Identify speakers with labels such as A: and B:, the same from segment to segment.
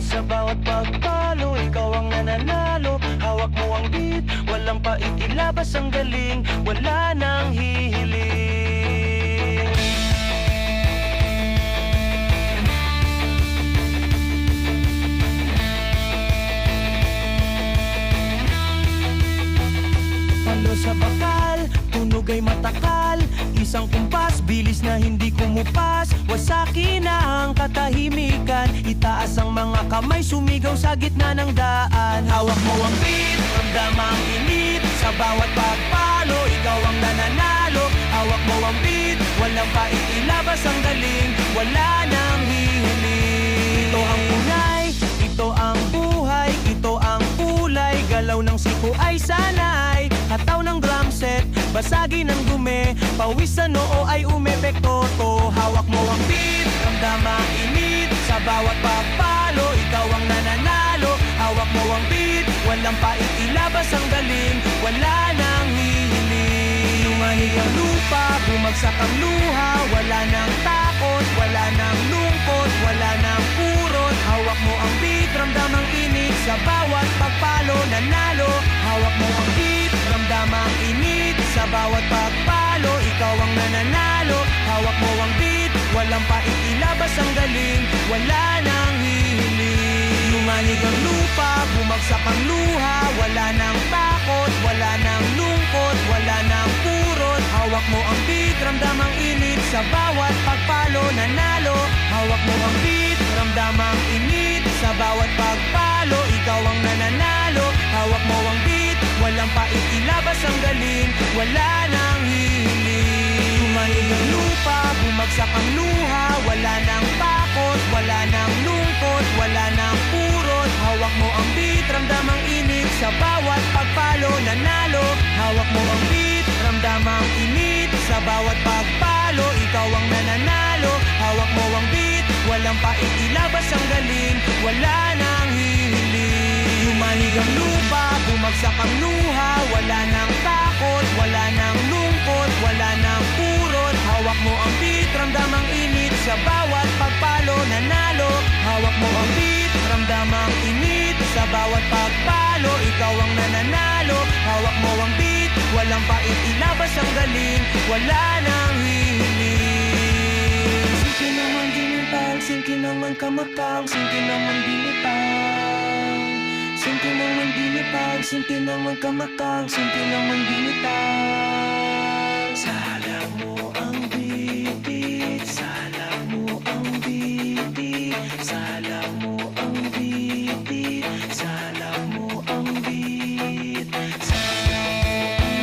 A: Sa bawat pagpalo, ikaw ang nananalo. Hawak mo ang beat, walang pait, ilabas ang galing. Wala nang hihiling. Palo sa bakal, tunog ay matakal. Isang kumpas, bilis na hindi kumupas. Wasakin na ang katahimikan. Itaas ang mga kamay, sumigaw sa gitna ng daan. Hawak mo ang beat, ramdam ang init. Sa bawat pagpalo, ikaw ang nananalo. Hawak mo ang beat, walang pait, ilabas ang galing. Wala nang hihiling. Ito ang unay, ito ang buhay, ito ang kulay. Galaw ng sipo ay sanay, hataw ng drum set, basagin ng dumi. Pawis sa noo ay umepekto to. Hawak mo ang beat, ramdam ang init. Sa bawat pagpalo, ikaw ang nananalo. Hawak mo ang beat, walang pait, ilabas ang galing. Wala nang hihiling. Lumahig ang lupa, bumagsak ang luha. Wala nang takot, wala nang lungkot, wala nang purot. Hawak mo ang beat, ramdam ang init. Sa bawat pagpalo, nanalo. Hawak mo ang beat, ramdam ang init. Sa bawat pagpalo, ikaw ang nananalo. Hawak mo ang beat, walang pait, ilabas ang galing. Wala nang hihiling. Lumanig ang lupa, bumagsak ang luha. Wala nang takot, wala nang lungkot, wala nang purot. Hawak mo ang beat, ramdam ang init. Sa bawat pagpalo, nanalo. Hawak mo ang beat, ramdam ang init. Sa bawat pagpalo, ikaw ang nananalo. Hawak mo ang beat, walang pait, ilabas ang galing. Wala nang hihiling. Lumanig ang lupa, bumagsak ang luha. Wala nang takot, wala nang lungkot, wala nang purot. Hawak mo ang beat, ramdam ang init. Sa bawat pagpalo, nanalo. Hawak mo ang beat, ramdam ang init. Sa bawat pagpalo, ikaw ang nananalo. Hawak mo ang beat, walang pait, ilabas ang galing. Wala nang hihiling. Lumanig ang lupa, bumagsak ang luha. Wala nang takot, wala nang lungkot, wala nang purot. Hawak mo ang beat, ramdam ang init. Sa bawat pagpalo, nanalo. Hawak mo ang beat, ramdam ang init. Sa bawat pagpalo, ikaw ang nananalo. Hawak mo ang beat, walang pait, ilabas ang galing. Wala nang hihiling. Sinti naman ginintang, sinti naman kamatang, sinti naman binitang. Sinti naman binitang, sinti naman kamatang, sinti naman binitang. Salang mo ang bitit, salang mo ang bitit, salang mo ang bitit, salang mo ang bit, salang mo ang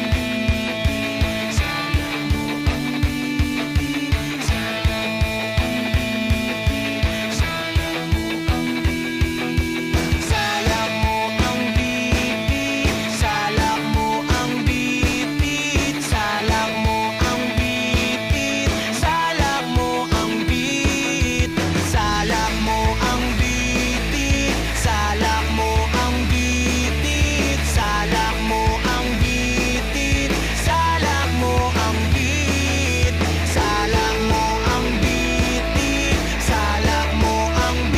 A: bitit, salang mo ang bitit, salang mo ang bitit, salang mo ang bitit, salang mo ang bitit, salang mo ang bit, salang mo ang bitit, salang mo ang bitit, salang mo ang bitit, salang mo ang bit, salang mo ang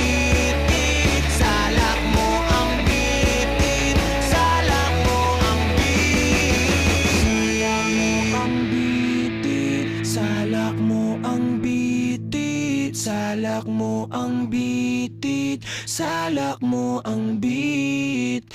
A: bitit, salang mo ang bitit, salang mo ang bitit, salang mo ang bit, salak mo ang bitit, salak mo ang bitit, salak mo ang bit.